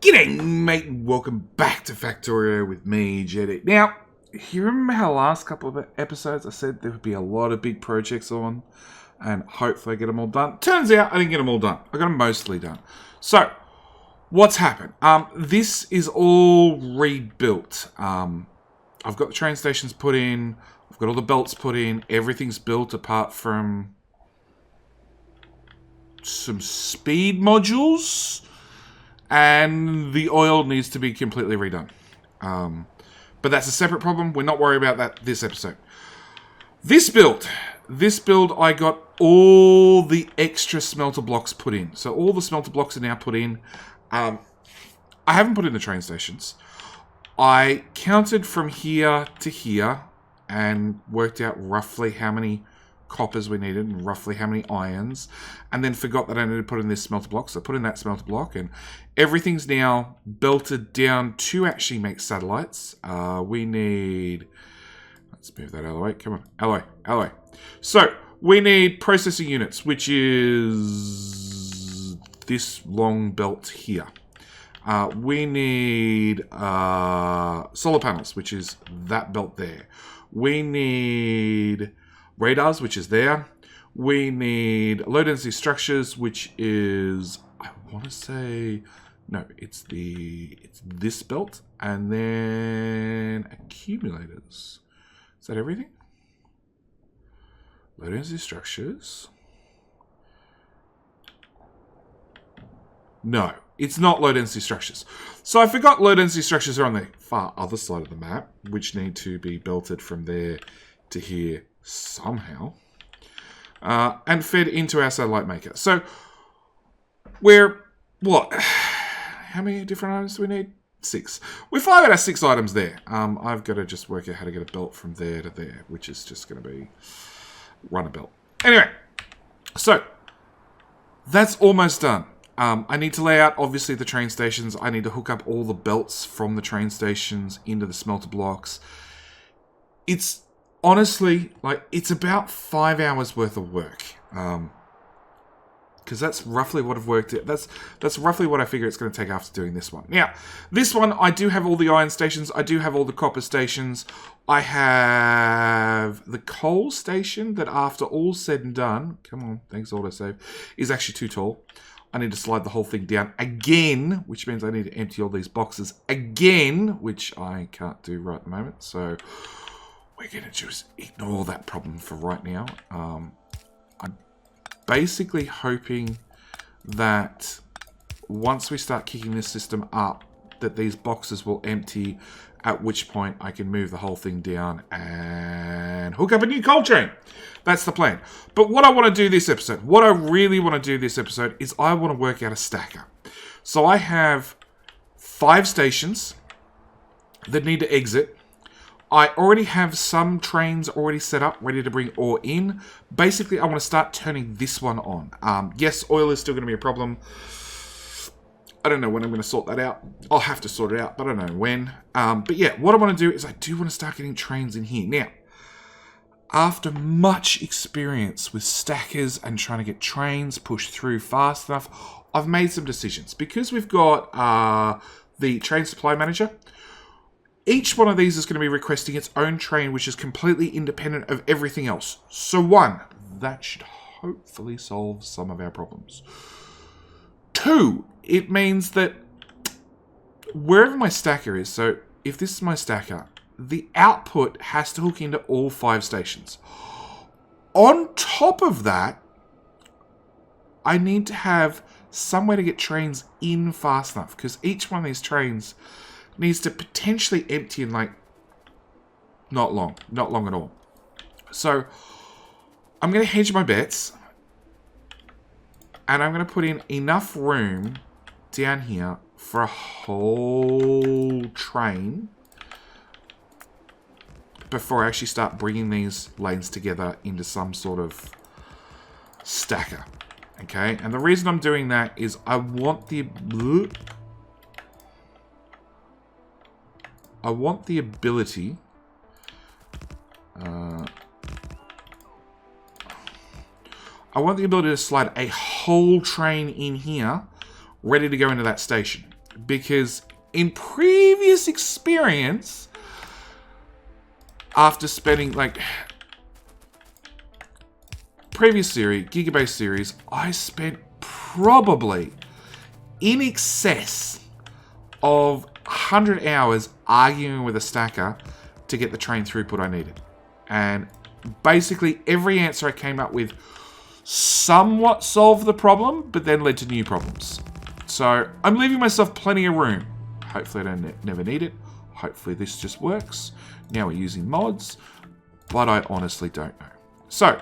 G'day, mate, and welcome back to Factorio with me, Jetty. Now, you remember how last couple of episodes I said there would be a lot of big projects on, and hopefully I get them all done? Turns out I didn't get them all done. I got them mostly done. So, what's happened? This is all rebuilt. I've got the train stations put in, I've got all the belts put in, everything's built apart from some speed modules. And the oil needs to be completely redone. But that's a separate problem. We're not worried about that this episode. This build, I got all the extra smelter blocks put in. So all the smelter blocks are now put in. I haven't put in the train stations. I counted from here to here and worked out roughly how many coppers we needed and roughly how many irons, and then forgot that I needed to put in this smelter block, so I put in that smelter block, and everything's now belted down to actually make satellites. We need, let's move that out of the way, come on, out of the way. So, we need processing units, which is this long belt here. We need solar panels, which is that belt there. We need radars, which is there. We need low density structures, which is, I want to say, no, it's this belt, and then accumulators. Is that everything? Low density structures. No, it's not low density structures. So I forgot low density structures are on the far other side of the map, which need to be belted from there to here somehow, and fed into our satellite maker. So we're, what? How many different items do we need? 6. We're 5 out of 6 items there. I've got to just work out how to get a belt from there to there, which is just going to be run a belt. Anyway, so that's almost done. I need to lay out, obviously, the train stations. I need to hook up all the belts from the train stations into the smelter blocks. It's honestly, like, it's about 5 hours worth of work. Because that's roughly what I've worked at. That's roughly what I figure it's going to take after doing this one. Now, this one, I do have all the iron stations. I do have all the copper stations. I have the coal station that, after all said and done, come on, thanks autosave, is actually too tall. I need to slide the whole thing down again, which means I need to empty all these boxes again, which I can't do right at the moment. So we're going to just ignore that problem for right now. I'm basically hoping that once we start kicking this system up, that these boxes will empty, at which point I can move the whole thing down and hook up a new coal train. That's the plan. But what I want to do this episode, what I really want to do this episode, is I want to work out a stacker. So I have 5 stations that need to exit. I already have some trains already set up, ready to bring ore in. Basically, I want to start turning this one on. Yes, oil is still going to be a problem. I don't know when I'm going to sort that out. I'll have to sort it out, but I don't know when. But yeah, what I want to do is I do want to start getting trains in here. Now, after much experience with stackers and trying to get trains pushed through fast enough, I've made some decisions. Because we've got the train supply manager, each one of these is going to be requesting its own train, which is completely independent of everything else. So 1, that should hopefully solve some of our problems. 2, it means that wherever my stacker is, so if this is my stacker, the output has to hook into all 5 stations. On top of that, I need to have somewhere to get trains in fast enough, because each one of these trains needs to potentially empty in, like, not long at all. So I'm going to hedge my bets, and I'm going to put in enough room down here for a whole train before I actually start bringing these lanes together into some sort of stacker. Okay, and the reason I'm doing that is I want the ability to slide a whole train in here ready to go into that station. because in previous experience, after spending like previous series, Gigabase series, I spent probably in excess of 100 hours arguing with a stacker to get the train throughput I needed. And basically every answer I came up with somewhat solved the problem, but then led to new problems. So I'm leaving myself plenty of room. Hopefully I don't never need it. Hopefully this just works. Now we're using mods, but I honestly don't know. So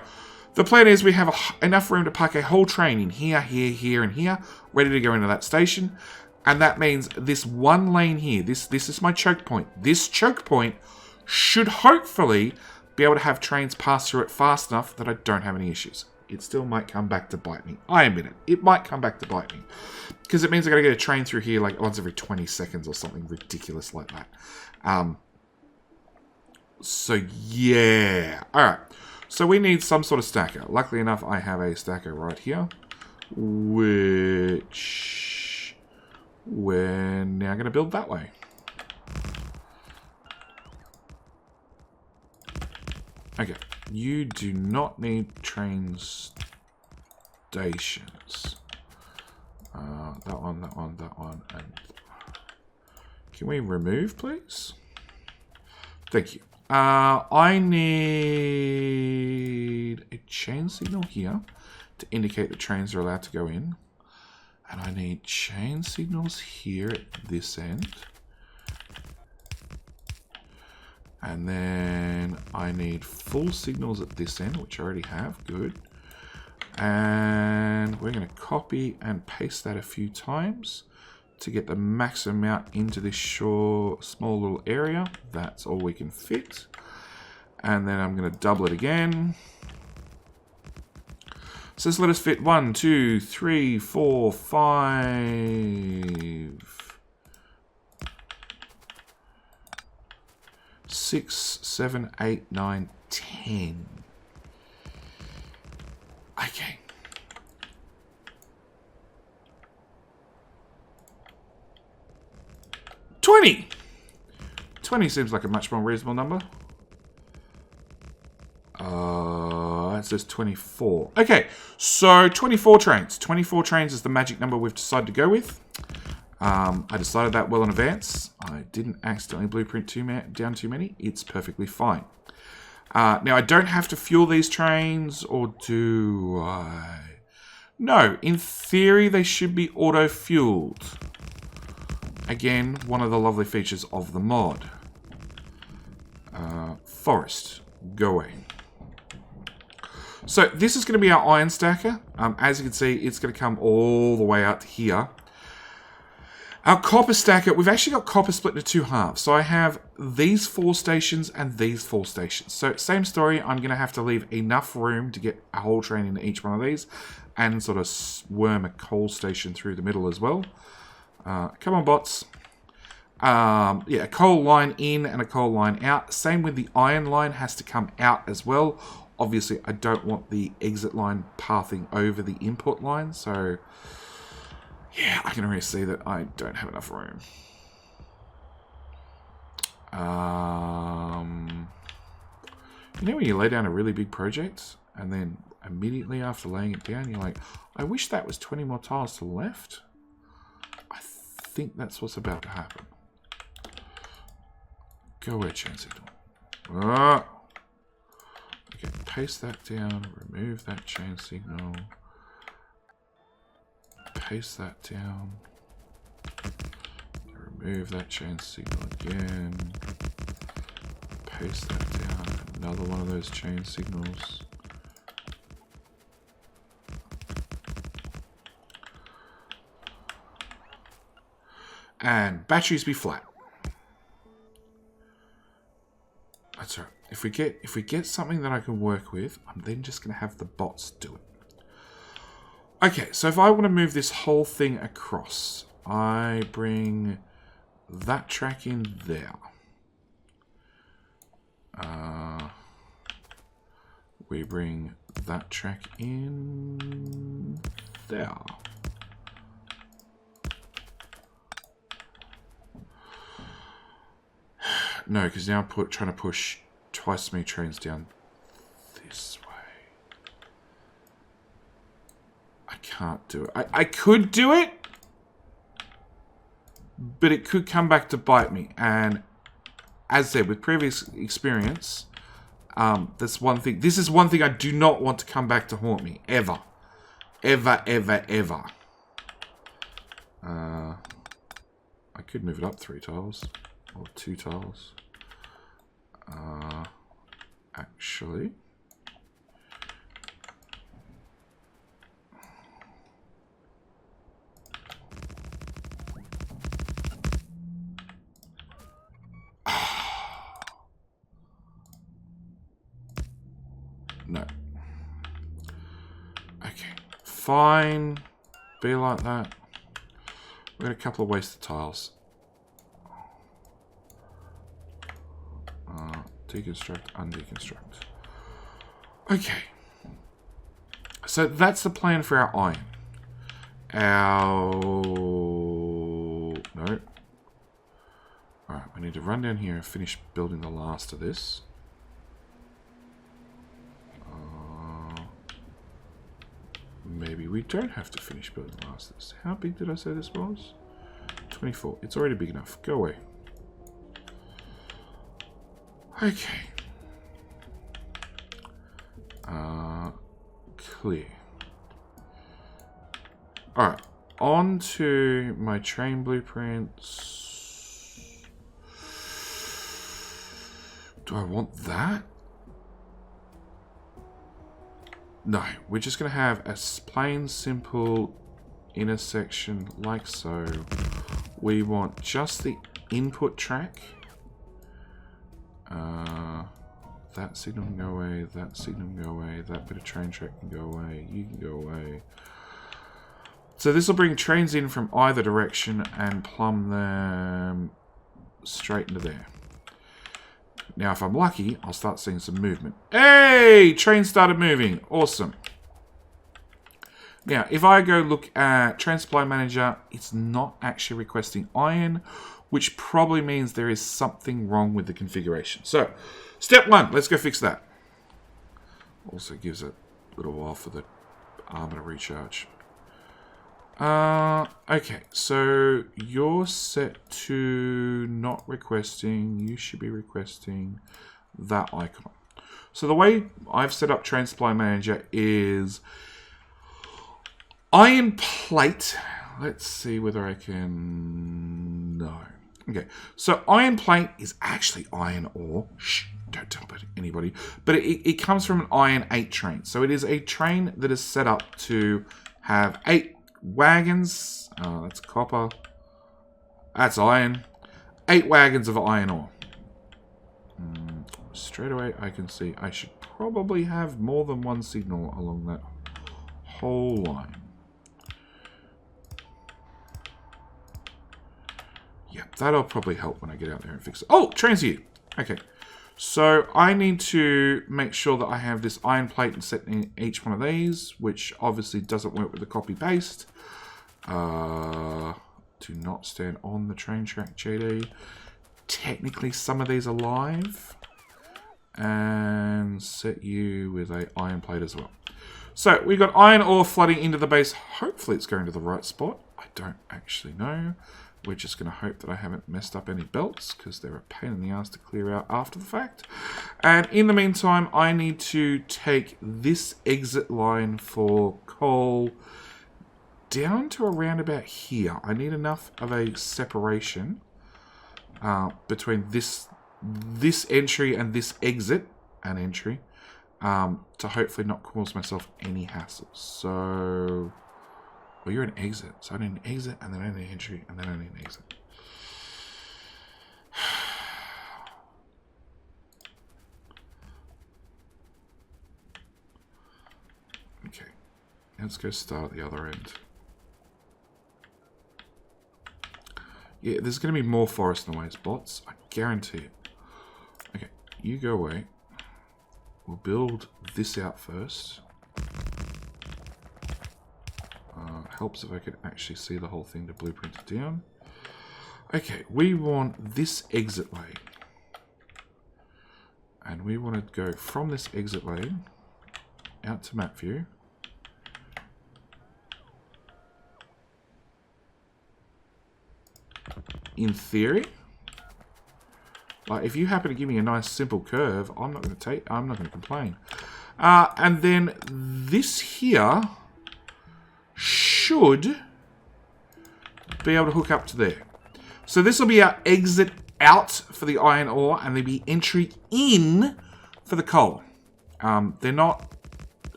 the plan is we have enough room to park a whole train in here, here, here, and here, ready to go into that station. And that means this one lane here, this is my choke point. This choke point should hopefully be able to have trains pass through it fast enough that I don't have any issues. It still might come back to bite me. I admit it. It might come back to bite me. Because it means I got to get a train through here like once every 20 seconds or something ridiculous like that. So, yeah. Alright. So we need some sort of stacker. Luckily enough, I have a stacker right here. Which we're now going to build that way. Okay. You do not need train stations. That one, that one, that one, and... Can we remove, please? Thank you. I need a chain signal here to indicate that trains are allowed to go in. And I need chain signals here at this end. And then I need full signals at this end, which I already have. Good. And we're going to copy and paste that a few times to get the maximum amount into this small little area. That's all we can fit. And then I'm going to double it again. So this let us fit 1, 2, 3, 4, 5, 6, 7, 8, 9, 10. Okay. $20 seems like a much more reasonable number. It says 24. Okay, so 24 trains. 24 trains is the magic number we've decided to go with. I decided that well in advance. I didn't accidentally blueprint down too many. It's perfectly fine. Now, I don't have to fuel these trains, or do I? No, in theory, they should be auto-fueled. Again, one of the lovely features of the mod. Forest, go away. So this is going to be our iron stacker. As you can see, it's going to come all the way out to here. Our copper stacker, we've actually got copper split into two halves. So I have these 4 stations and these 4 stations. So same story, I'm going to have to leave enough room to get a whole train into each one of these and sort of worm a coal station through the middle as well. Come on, bots. Yeah, a coal line in and a coal line out. Same with the iron line, has to come out as well. Obviously, I don't want the exit line pathing over the input line, so yeah, I can already see that I don't have enough room. You know when you lay down a really big project, and then immediately after laying it down, you're like, I wish that was 20 more tiles to the left. I think that's what's about to happen. Go away, chain signal. Okay, paste that down, remove that chain signal. Paste that down. Remove that chain signal again. Paste that down. Another one of those chain signals. And batteries be flat. That's right. If we get something that I can work with, I'm then just going to have the bots do it. Okay, so if I want to move this whole thing across, I bring that track in there. We bring that track in there. No, because now I'm trying to push twice as many trains down this way. I can't do it. I could do it, but it could come back to bite me. And as said, with previous experience, that's one thing. This is one thing I do not want to come back to haunt me. Ever. Ever, ever, ever. I could move it up 3 tiles. Or 2 tiles. Actually... No. Okay. Fine. Be like that. We've got a couple of wasted tiles. Deconstruct, undeconstruct. Okay. So that's the plan for our iron. No. Alright, we need to run down here and finish building the last of this. Maybe we don't have to finish building the last of this. How big did I say this was? 24. It's already big enough. Go away. Okay. Clear. Alright. On to my train blueprints. Do I want that? No. We're just going to have a plain, simple intersection like so. We want just the input track. That signal can go away, that signal can go away, that bit of train track can go away, you can go away. So this will bring trains in from either direction and plumb them straight into there. Now if I'm lucky, I'll start seeing some movement. Hey! Train started moving. Awesome. Now, if I go look at Train Supply Manager, it's not actually requesting iron, which probably means there is something wrong with the configuration. So, step 1, let's go fix that. Also gives it a little while for the armor to recharge. Okay, so you're set to not requesting. You should be requesting that icon. So the way I've set up Train Supply Manager is iron plate. Let's see whether I can... No. Okay, so iron plate is actually iron ore. Shh, don't tell anybody. But it comes from an iron 8 train. So it is a train that is set up to have 8 wagons. That's copper. That's iron. 8 wagons of iron ore. Straight away I can see I should probably have more than one signal along that whole line. Yep, that'll probably help when I get out there and fix it. Oh, train's here. Okay. So I need to make sure that I have this iron plate and set in each one of these, which obviously doesn't work with the copy paste. Do not stand on the train track, JD. Technically, some of these are live. And set you with a iron plate as well. So we've got iron ore flooding into the base. Hopefully it's going to the right spot. I don't actually know. We're just going to hope that I haven't messed up any belts, because they're a pain in the ass to clear out after the fact. And in the meantime, I need to take this exit line for coal down to around about here. I need enough of a separation between this entry and this exit and entry to hopefully not cause myself any hassle. So... Well, you're an exit, so I need an exit, and then I need an entry, and then I need an exit. Okay, let's go start at the other end. Yeah, there's going to be more forest in the way as bots, I guarantee it. Okay, you go away. We'll build this out first. Helps if I could actually see the whole thing to blueprint it down. Okay, we want this exit way. And we want to go from this exit lane out to map view. In theory, like if you happen to give me a nice simple curve, I'm not going to complain. And then this here should be able to hook up to there. So this will be our exit out for the iron ore, and there'll be entry in for the coal. They're not...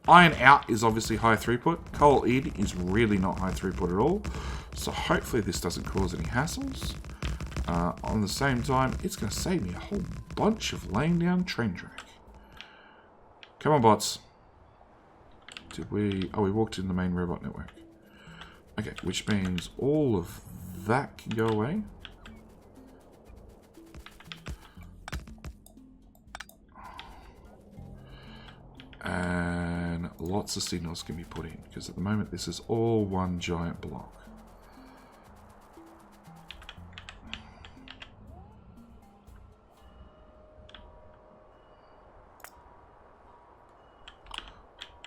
Iron out is obviously high throughput. Coal in is really not high throughput at all. So hopefully this doesn't cause any hassles. On the same time, it's going to save me a whole bunch of laying down train track. Come on, bots. Did we... Oh, we walked in the main robot network. Okay, which means all of that can go away. And lots of signals can be put in, because at the moment this is all one giant block.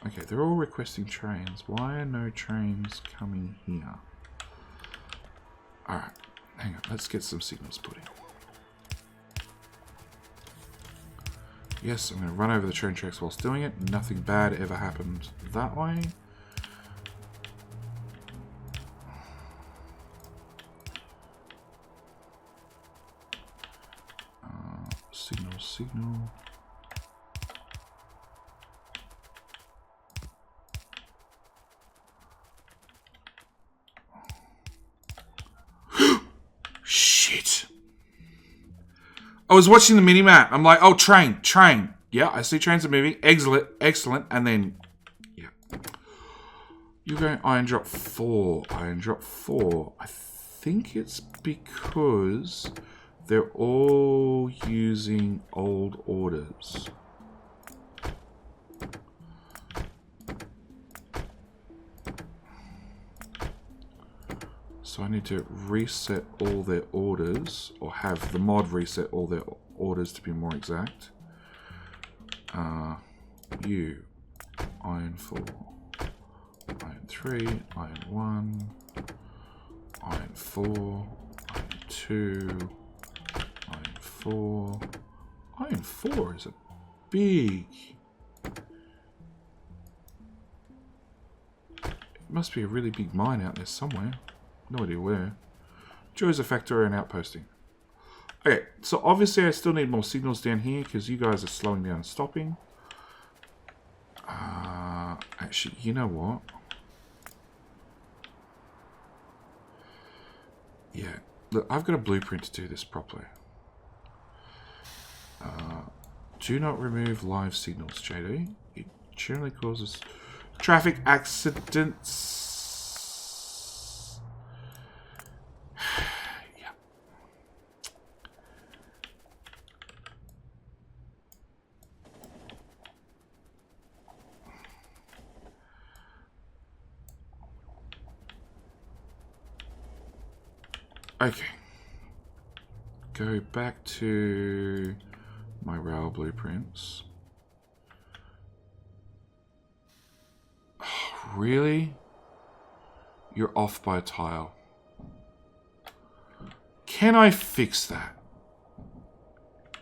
Okay, they're all requesting trains. Why are no trains coming here? Alright, hang on. Let's get some signals put in. Yes, I'm going to run over the train tracks whilst doing it. Nothing bad ever happened that way. Signal. Shit. I was watching the mini-map. I'm like, oh, train. Yeah, I see trains are moving. Excellent. And then, yeah. You're going iron drop 4. I think it's because they're all using old orders. So I need to reset all their orders, or have the mod reset all their orders to be more exact. You, iron 4, iron 3, iron 1, iron 4, iron 2, iron 4. Iron 4 is a big... It must be a really big mine out there somewhere. No idea where. Joys of Factorio and outposting. Okay, so obviously I still need more signals down here because you guys are slowing down and stopping. Actually, you know what? Yeah, look, I've got a blueprint to do this properly. Do not remove live signals, JD. It generally causes traffic accidents. Okay. Go back to my rail blueprints. Oh, really? You're off by a tile. Can I fix that?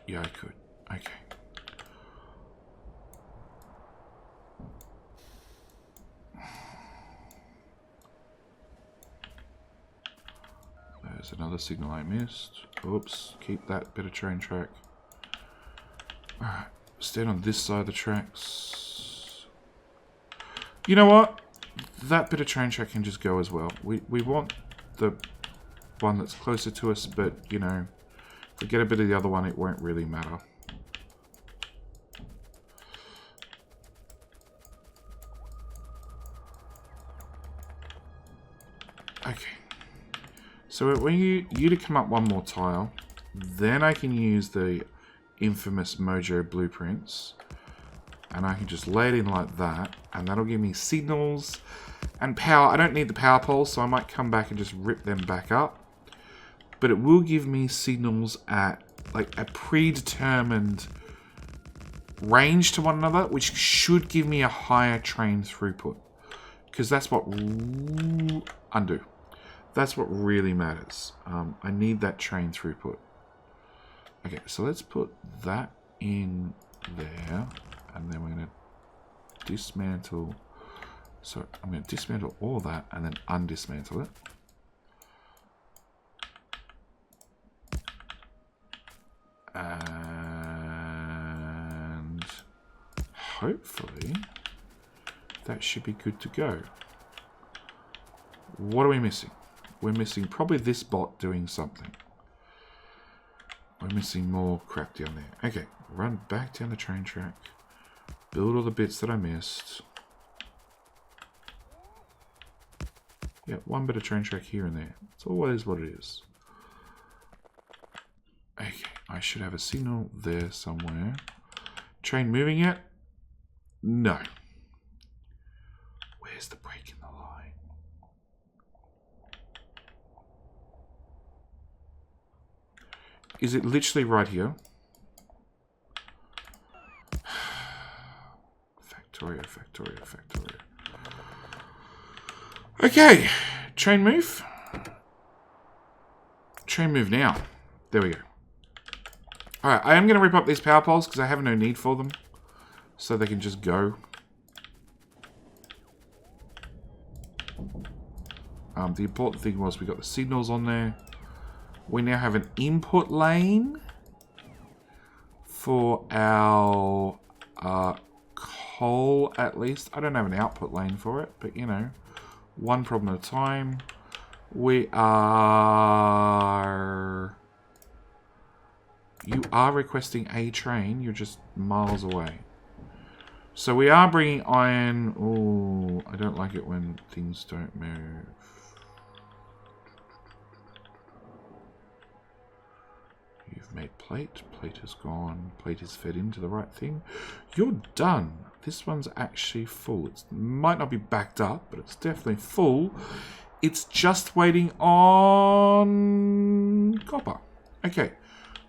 Yeah, I could. Okay. There's another signal I missed. Oops, keep that bit of train track. Alright, stand on this side of the tracks. You know what? That bit of train track can just go as well. We want the one that's closer to us, but, you know, if we get a bit of the other one, it won't really matter. Okay. So when you to come up one more tile, then I can use the infamous Mojo blueprints, and I can just lay it in like that, and that'll give me signals and power. I don't need the power poles, so I might come back and just rip them back up. But it will give me signals at like a predetermined range to one another, which should give me a higher train throughput. Because that's what... Undo. That's what really matters. I need that train throughput. Okay, so let's put that in there. And then we're going to dismantle... So I'm going to dismantle all that and then undismantle it. And hopefully that should be good to go. What are we missing? We're missing probably this bot doing something. We're missing more crap down there. Okay, run back down the train track. Build all the bits that I missed. Yeah, one bit of train track here and there. It's always what it is. Okay, I should have a signal there somewhere. Train moving yet? No. Where's the break in the line? Is it literally right here? Factorio, Factorio, Factorio. Okay, train move. Train move now. There we go. Alright, I am going to rip up these power poles because I have no need for them. So they can just go. The important thing was we got the signals on there. We now have an input lane for our coal, at least. I don't have an output lane for it, but you know, one problem at a time. We are... You are requesting a train. You're just miles away. So we are bringing iron. Oh, I don't like it when things don't move. You've made plate. Plate is gone. Plate is fed into the right thing. You're done. This one's actually full. It might not be backed up, but it's definitely full. It's just waiting on copper. Okay.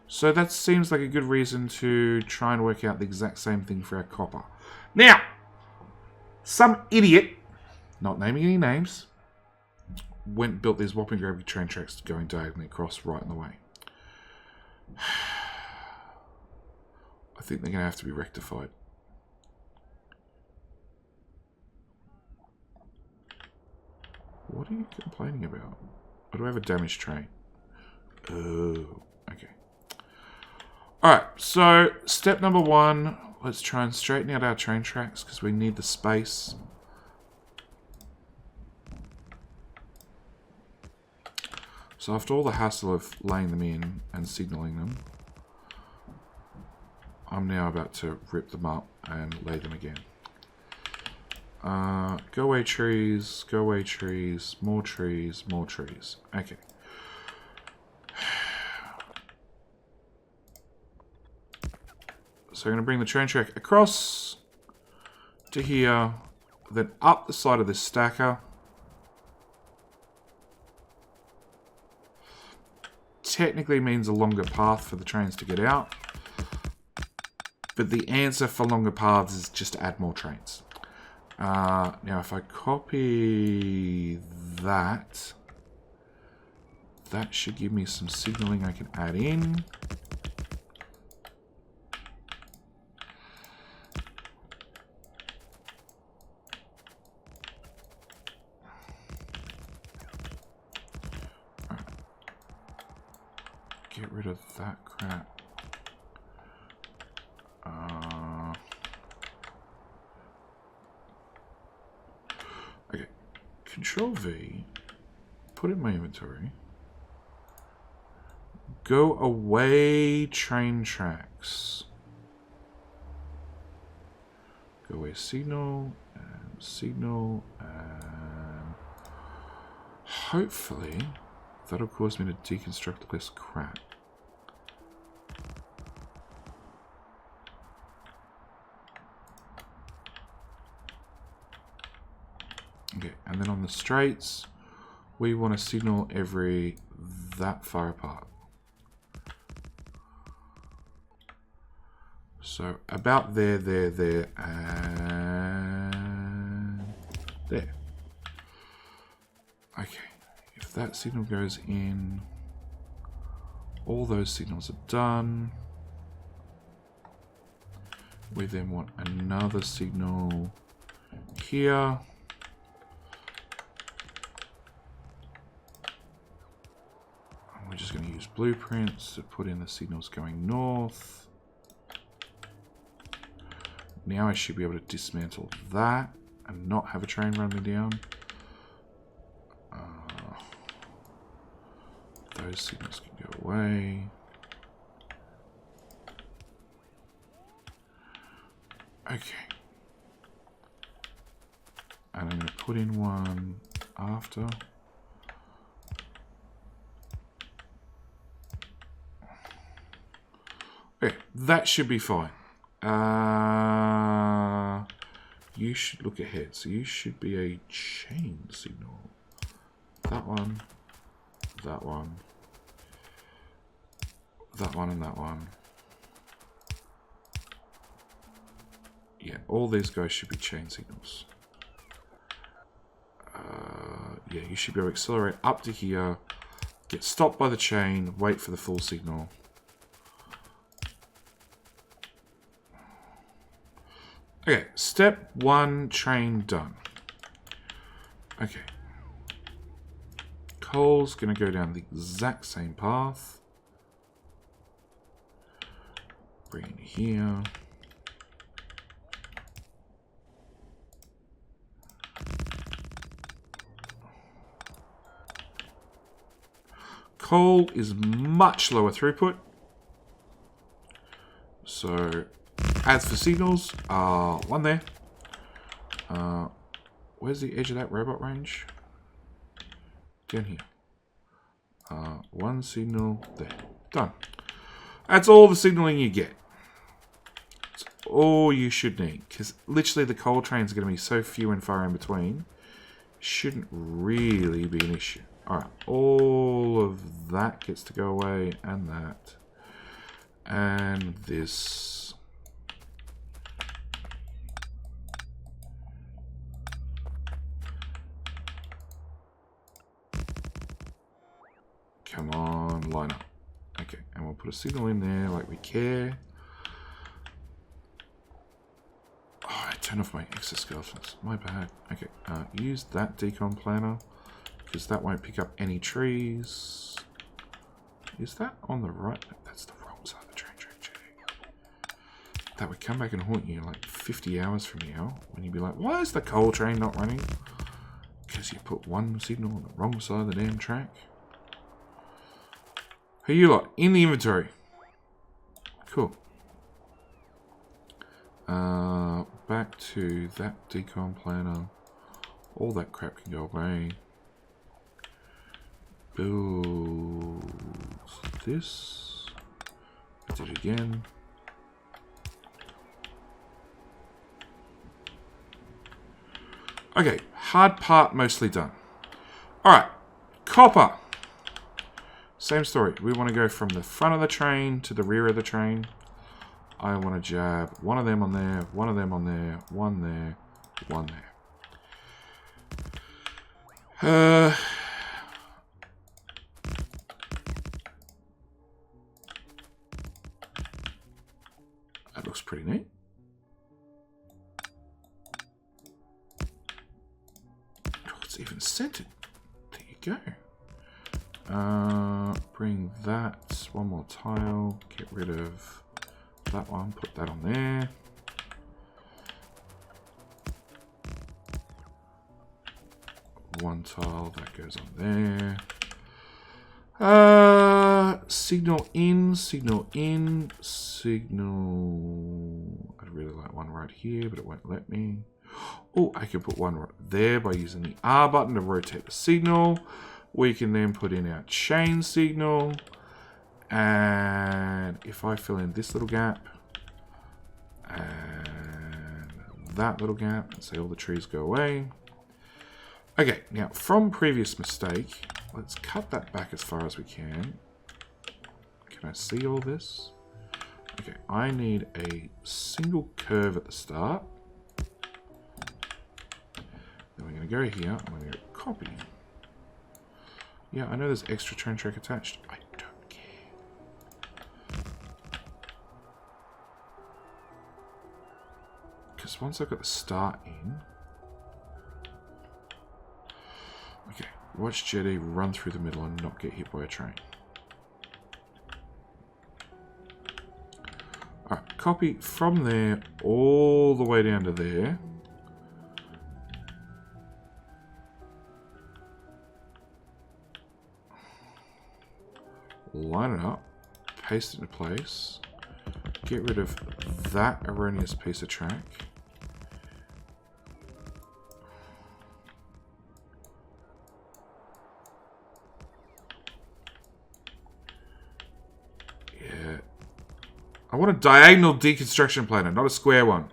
So that seems like a good reason to try and work out the exact same thing for our copper. Now, some idiot, not naming any names, went and built these whopping gravity train tracks going diagonally across right in the way. I think they're going to have to be rectified. What are you complaining about? Or do I have a damaged train? Oh, okay. Alright, so step number one, let's try and straighten out our train tracks because we need the space. So after all the hassle of laying them in and signaling them, I'm now about to rip them up and lay them again. Go away trees, more trees, more trees. Okay. So I'm going to bring the train track across to here, then up the side of this stacker. Technically means a longer path for the trains to get out. But the answer for longer paths is just to add more trains. Now if I copy that, that should give me some signaling I can add in. Get rid of that crap. Okay. Control V. Put it in my inventory. Go away train tracks. Go away signal and signal and hopefully that'll cause me to deconstruct less crap. Okay, and then on the straights, we want to signal every that far apart. So about there, and there. Okay, if that signal goes in, all those signals are done. We then want another signal here. And we're just going to use blueprints to put in the signals going north. Now I should be able to dismantle that and not have a train run me down. Those signals can go away. Okay. And I'm going to put in one after. Okay, that should be fine. You should look ahead. So you should be a chain signal. That one. That one. That one and that one. Yeah, all these guys should be chain signals. Yeah, you should be able to accelerate up to here, get stopped by the chain, wait for the full signal. Okay, step 1, train done. Okay. Coal's going to go down the exact same path. Bring it here. Coal is much lower throughput. So, as for signals, one there. Where's the edge of that robot range? Down here. One signal there. Done. That's all the signaling you get. That's all you should need. Because literally the coal trains are going to be so few and far in between. Shouldn't really be an issue. Alright, all of that gets to go away, and that. And this. Come on, line up. Okay, and we'll put a signal in there like we care. Oh, I turned off my exoskeletons. My bad. Okay, use that decon planner, because that won't pick up any trees. Is that on the right? That's the wrong side of the train track. That would come back and haunt you like 50 hours from now, when you'd be like, why is the coal train not running? Because you put one signal on the wrong side of the damn track. Hey, you lot, in the inventory. Cool. Back to that decon planner. All that crap can go away. Build this. Do it again. Okay, hard part mostly done. Alright, copper. Same story. We want to go from the front of the train to the rear of the train. I want to jab one of them on there, one of them on there, one there, one there. That looks pretty neat. Oh, it's even centered. There you go. Bring that, one more tile, get rid of that one, put that on there. One tile, that goes on there. Signal in, signal in, signal. I'd really like one right here, but it won't let me. Oh, I can put one right there by using the R button to rotate the signal. We can then put in our chain signal. And if I fill in this little gap and that little gap and say all the trees go away. Okay, now from previous mistake, let's cut that back as far as we can. Can I see all this? Okay, I need a single curve at the start. Then we're going to go here. I'm going to go copy. Yeah, I know there's extra train track attached. I don't care. Because once I've got the start in... Okay, watch Jetty run through the middle and not get hit by a train. Alright, copy from there all the way down to there. Line it up, paste it into place, get rid of that erroneous piece of track. Yeah. I want a diagonal deconstruction planer, not a square one.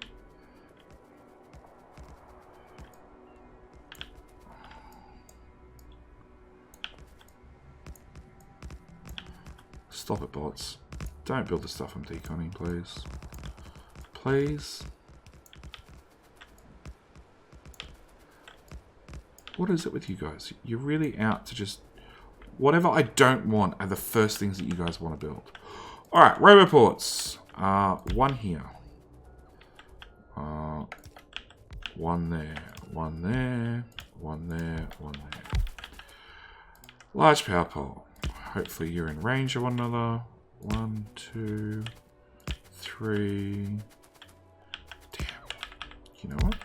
Stop it, bots. Don't build the stuff I'm deconning, please. Please. What is it with you guys? You're really out to just... Whatever I don't want are the first things that you guys want to build. Alright, roboports. One here. One there. One there. One there. One there. Large power pole. Hopefully you're in range of one another. 1, 2, 3. Damn. You know what?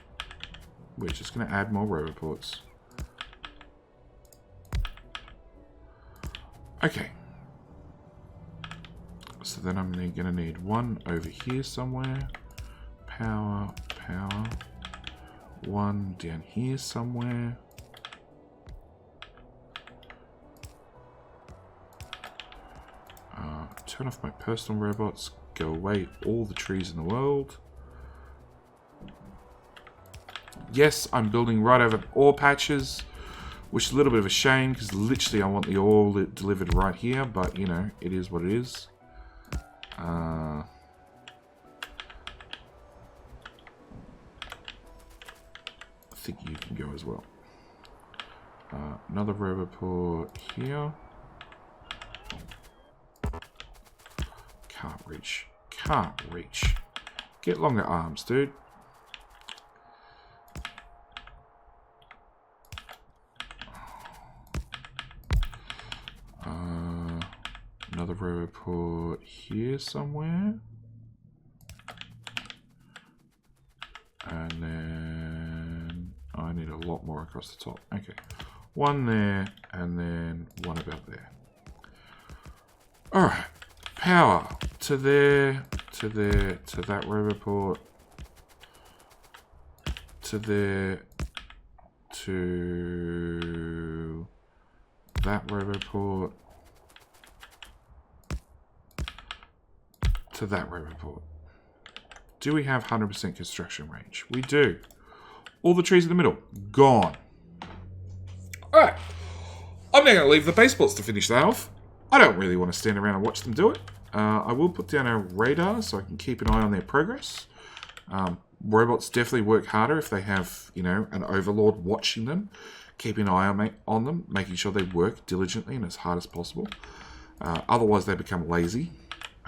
We're just going to add more roboports. Okay. So then I'm going to need one over here somewhere. Power, power. One down here somewhere. Turn off my personal robots. Go away all the trees in the world. Yes, I'm building right over ore patches, which is a little bit of a shame because literally I want the ore delivered right here, but you know, it is what it is. I think you can go as well. Another roboport here. Can't reach. Can't reach. Get longer arms, dude. Another roboport here somewhere. And then I need a lot more across the top. Okay. One there, and then one about there. Alright. Power to there, to there, to that roboport, to there, to that roboport, to that roboport. Do we have 100% construction range? We do. All the trees in the middle, gone. Alright, I'm now going to leave the baseports to finish that off. I don't really want to stand around and watch them do it. I will put down a radar so I can keep an eye on their progress. Robots definitely work harder if they have, you know, an overlord watching them, keeping an eye on them, making sure they work diligently and as hard as possible. Otherwise, they become lazy.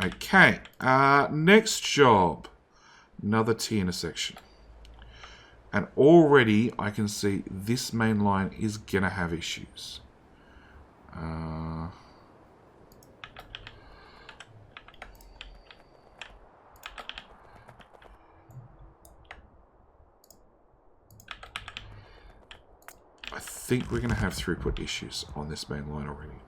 Okay, next job. Another T intersection. And already I can see this main line is going to have issues. I think we're going to have throughput issues on this main line already.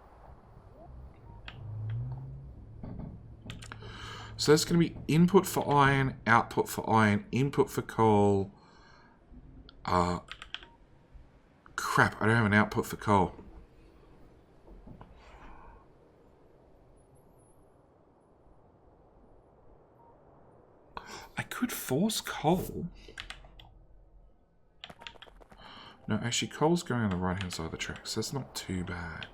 So that's going to be input for iron, output for iron, input for coal. Crap, I don't have an output for coal. I could force coal. No, actually, coal's going on the right-hand side of the track, so that's not too bad.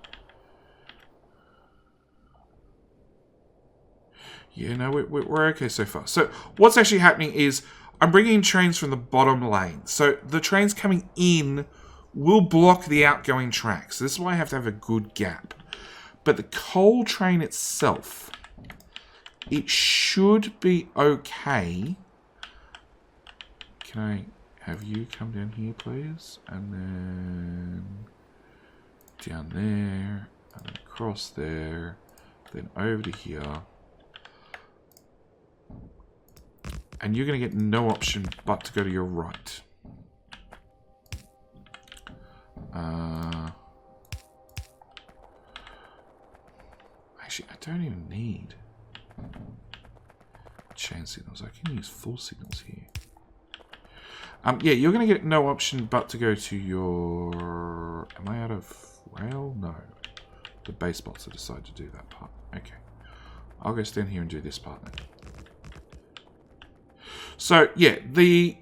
Yeah, no, we're okay so far. So what's actually happening is I'm bringing in trains from the bottom lane. So the trains coming in will block the outgoing tracks. This is why I have to have a good gap. But the coal train itself, it should be okay. Can I have you come down here, please? And then down there, and then across there, then over to here. And you're going to get no option but to go to your right. Actually, I don't even need chain signals. I can use full signals here. Yeah, you're going to get no option but to go to your... Am I out of rail? No. The base bots have decided to do that part. Okay. I'll go stand here and do this part then. So, yeah, the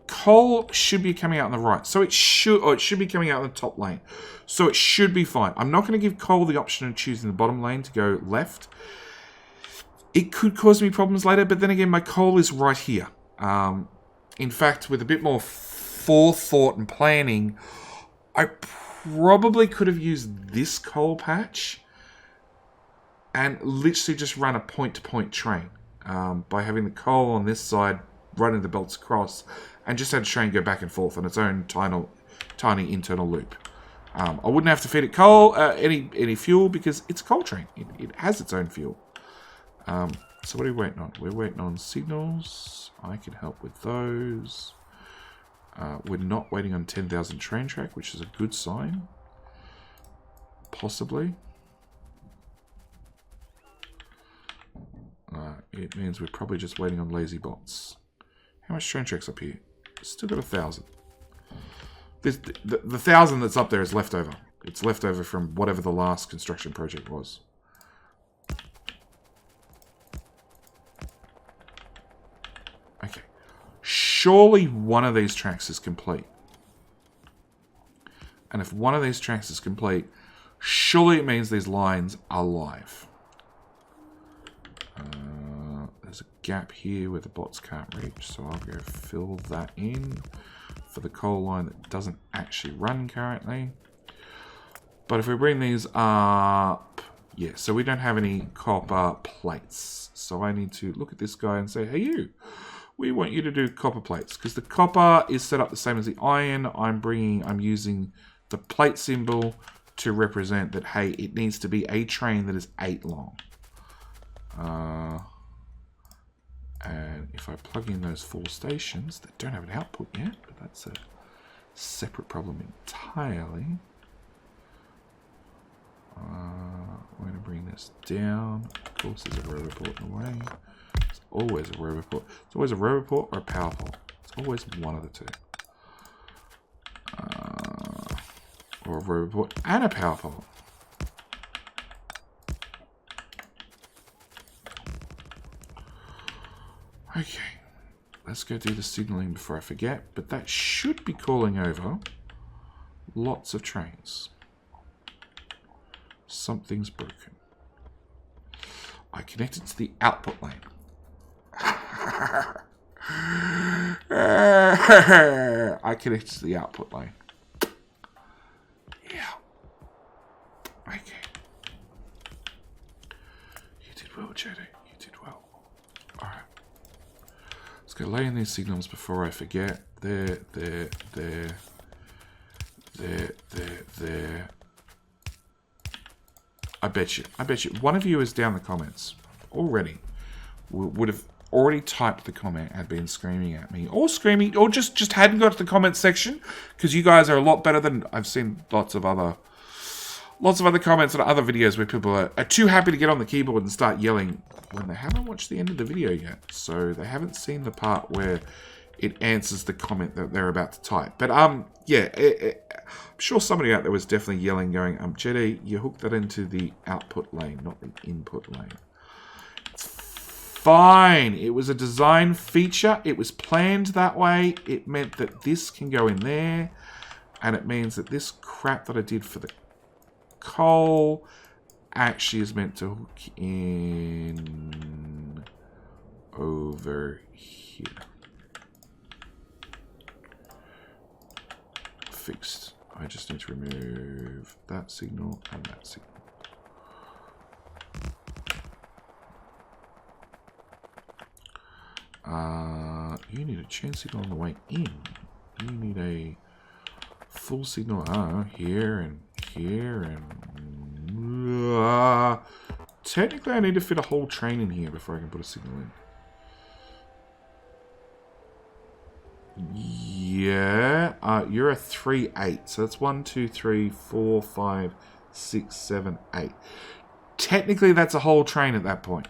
coal should be coming out on the right. So it should be coming out in the top lane. So it should be fine. I'm not going to give coal the option of choosing the bottom lane to go left. It could cause me problems later, but then again, my coal is right here. In fact, with a bit more forethought and planning, I probably could have used this coal patch and literally just run a point-to-point train by having the coal on this side, running the belts across, and just had a train go back and forth on its own tiny internal loop. I wouldn't have to feed it coal, any fuel, because it's a coal train. It has its own fuel. So what are we waiting on? We're waiting on signals. I can help with those. We're not waiting on 10,000 train track, which is a good sign. Possibly. It means we're probably just waiting on lazy bots. How much train track's up here? Still got 1,000. The 1,000 that's up there is leftover. It's leftover from whatever the last construction project was. Okay. Surely one of these tracks is complete. And if one of these tracks is complete, surely it means these lines are live. There's a gap here where the bots can't reach, so I'll go fill that in for the coal line that doesn't actually run currently. But if we bring these up, yeah, so we don't have any copper plates. So I need to look at this guy and say, hey you, we want you to do copper plates, because the copper is set up the same as the iron. I'm using the plate symbol to represent that, hey, it needs to be a train that is 8 long. And if I plug in those 4 stations that don't have an output yet, but that's a separate problem entirely. We're going to bring this down. Of course, there's a row report in the way. There's always a row report. It's always a row report or a power pole. It's always one of the two. Or a row report and a power pole. Okay, let's go do the signaling before I forget, but that should be calling over lots of trains. Something's broken. I connected to the output lane. I connected to the output lane. Yeah. Okay. You did well, JD. You did well. Alright. Let's go lay in these signals before I forget. There. I bet you one of you is down the comments already. Would have already typed the comment and been screaming at me, or just hadn't got to the comment section, because you guys are a lot better than I've seen. Lots of other comments on other videos where people are too happy to get on the keyboard and start yelling when they haven't watched the end of the video yet. So they haven't seen the part where it answers the comment that they're about to type. But yeah, I'm sure somebody out there was definitely yelling, going, Jetty, you hooked that into the output lane, not the input lane. It's fine. It was a design feature. It was planned that way. It meant that this can go in there, and it means that this crap that I did for the coal actually is meant to hook in over here. Fixed. I just need to remove that signal and that signal. You need a chain signal on the way in. You need a full signal here and here and technically I need to fit a whole train in here before I can put a signal in. Yeah, you're a 3-8, so that's 1, 2, 3, 4, 5, 6, 7, 8. Technically that's a whole train at that point.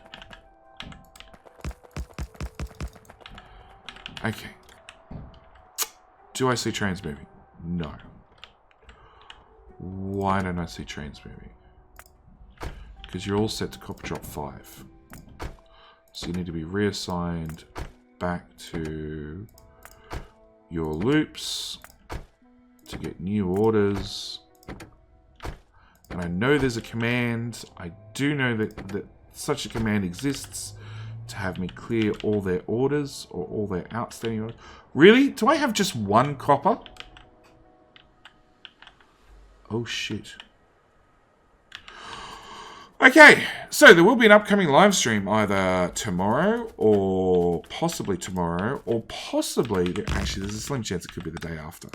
Okay. Do I see trains moving? No. Why don't I see trains moving? Because you're all set to copper drop 5. So you need to be reassigned back to your loops to get new orders. And I know there's a command. I do know that such a command exists to have me clear all their orders or all their outstanding orders. Really? Do I have just one copper? Oh shit. Okay, so there will be an upcoming live stream either tomorrow or possibly actually there's a slim chance it could be the day after.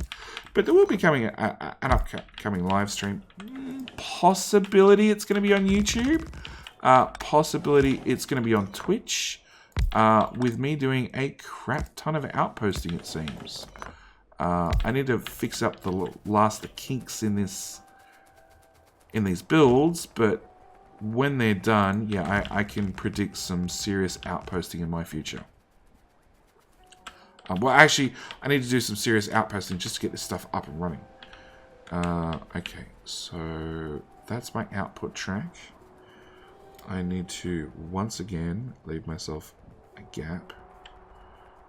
But there will be coming an upcoming live stream. Possibility it's going to be on YouTube. Possibility it's going to be on Twitch. With me doing a crap ton of outposting, it seems. I need to fix up the last kinks in these builds, but when they're done, yeah, I can predict some serious outposting in my future. Well, actually, I need to do some serious outposting just to get this stuff up and running. Okay, so that's my output track. I need to, once again, leave myself a gap.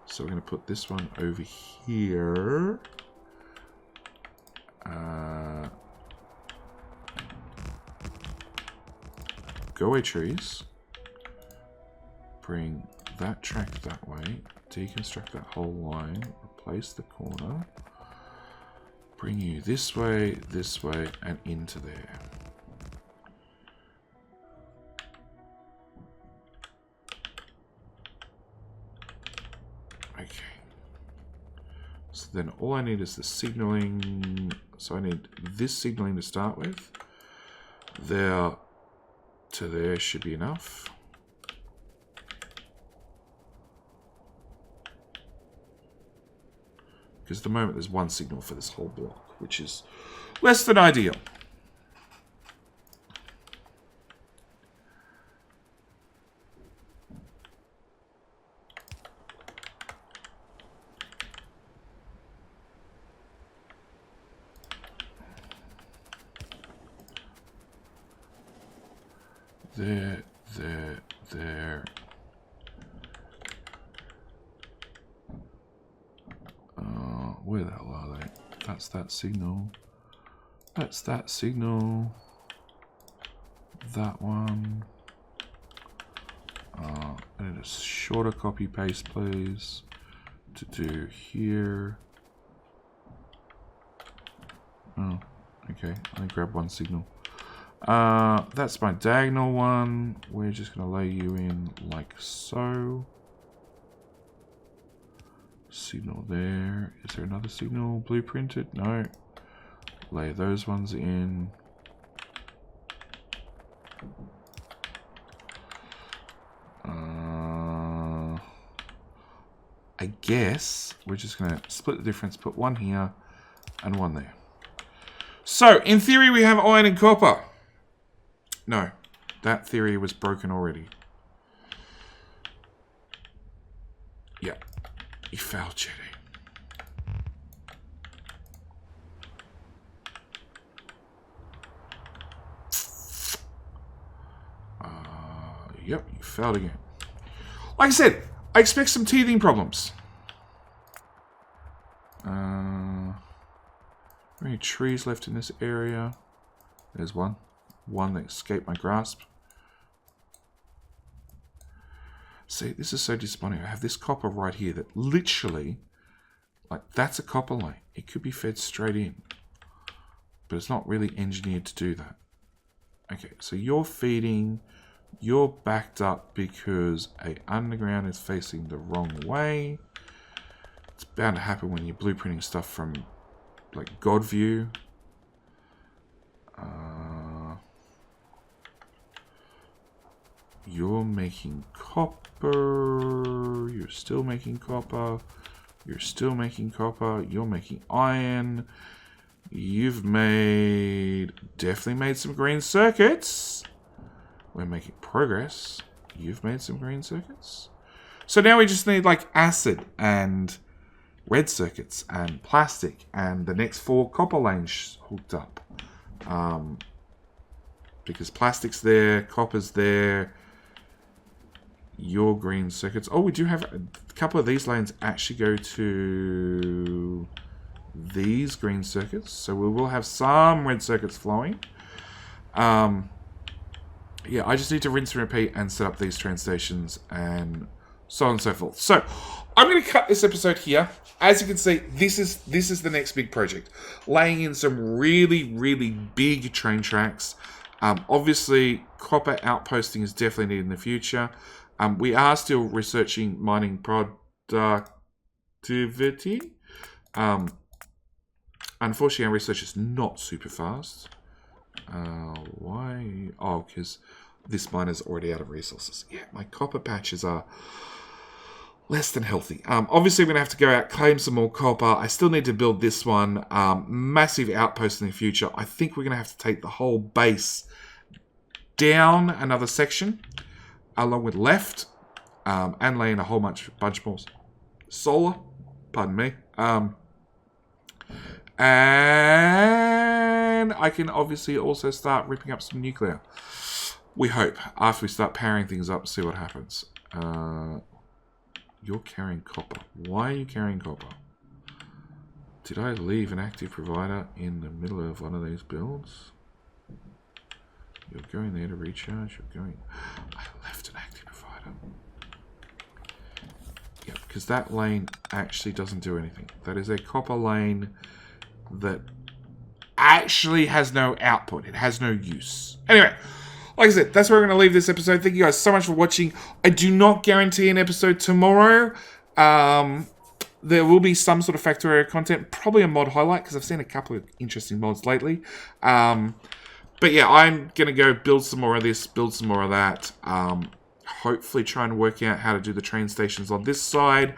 So we're going to put this one over here. Go away, trees. Bring that track that way. Deconstruct that whole line. Replace the corner. Bring you this way, and into there. Okay. So then all I need is the signaling. So I need this signaling to start with. There to there should be enough. Because at the moment there's one signal for this whole block, which is less than ideal. There. Where the hell are they? That's that signal. That's that signal. That one. I need a shorter copy paste, please, to do here. Oh, okay. Let me grab one signal. That's my diagonal one. We're just going to lay you in like so. Signal there. Is there another signal blueprinted? No. Lay those ones in. I guess we're just going to split the difference, put one here and one there. So, in theory, we have iron and copper. No, that theory was broken already. Yeah, you failed, Jetty. Yep, you failed again. Like I said, I expect some teething problems. Any trees left in this area? There's one. One that escaped my grasp. See, this is so disappointing. I have this copper right here that literally, like, that's a copper line. It could be fed straight in. But it's not really engineered to do that. Okay, so you're feeding, you're backed up because a underground is facing the wrong way. It's bound to happen when you're blueprinting stuff from, like, God view. You're making copper. You're still making copper. You're still making copper. You're making iron. You've definitely made some green circuits. We're making progress. You've made some green circuits. So now we just need like acid and red circuits and plastic and the next 4 copper lanes hooked up. Because plastic's there, copper's there. Your green circuits. Oh, we do have a couple of these lanes actually go to these green circuits. So we will have some red circuits flowing. Yeah, I just need to rinse and repeat and set up these train stations and so on and so forth. So I'm going to cut this episode here. As you can see, this is the next big project. Laying in some really, really big train tracks. Obviously, copper outposting is definitely needed in the future. We are still researching mining productivity. Unfortunately, our research is not super fast. Why? Oh, because this mine is already out of resources. Yeah, my copper patches are less than healthy. Obviously, I'm going to have to go out, claim some more copper. I still need to build this one. Massive outpost in the future. I think we're going to have to take the whole base down another section, along with left, and lay in a whole bunch more solar. Pardon me. And I can obviously also start ripping up some nuclear. We hope, after we start powering things up, see what happens. You're carrying copper. Why are you carrying copper? Did I leave an active provider in the middle of one of these builds? You're going there to recharge. You're going... I left an active provider. Yeah, because that lane actually doesn't do anything. That is a copper lane that actually has no output. It has no use. Anyway, like I said, that's where we're going to leave this episode. Thank you guys so much for watching. I do not guarantee an episode tomorrow. There will be some sort of Factorio content, probably a mod highlight, because I've seen a couple of interesting mods lately. But yeah, I'm going to go build some more of this, build some more of that. Hopefully try and work out how to do the train stations on this side.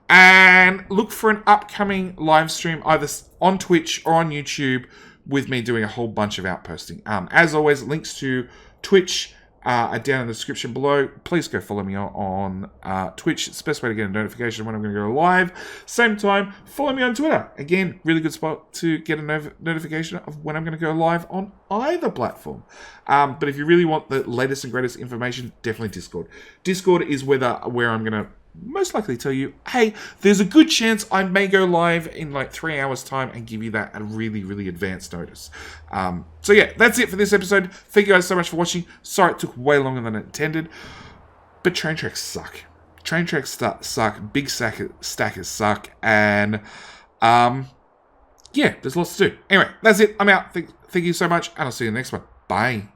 And look for an upcoming live stream, either on Twitch or on YouTube, with me doing a whole bunch of outposting. As always, links to Twitch are down in the description below. Please go follow me on Twitch. It's the best way to get a notification when I'm going to go live. Same time, follow me on Twitter. Again, really good spot to get a notification of when I'm going to go live on either platform. But if you really want the latest and greatest information, definitely Discord. Discord is where I'm going to most likely tell you, hey, there's a good chance I may go live in like 3 hours time and give you that a really, really advanced notice. So yeah, that's it for this episode. Thank you guys so much for watching. Sorry it took way longer than intended, but train tracks suck. Train tracks suck. Big stackers suck. And yeah, there's lots to do. Anyway, that's it. I'm out. Thank you so much, and I'll see you in the next one. Bye.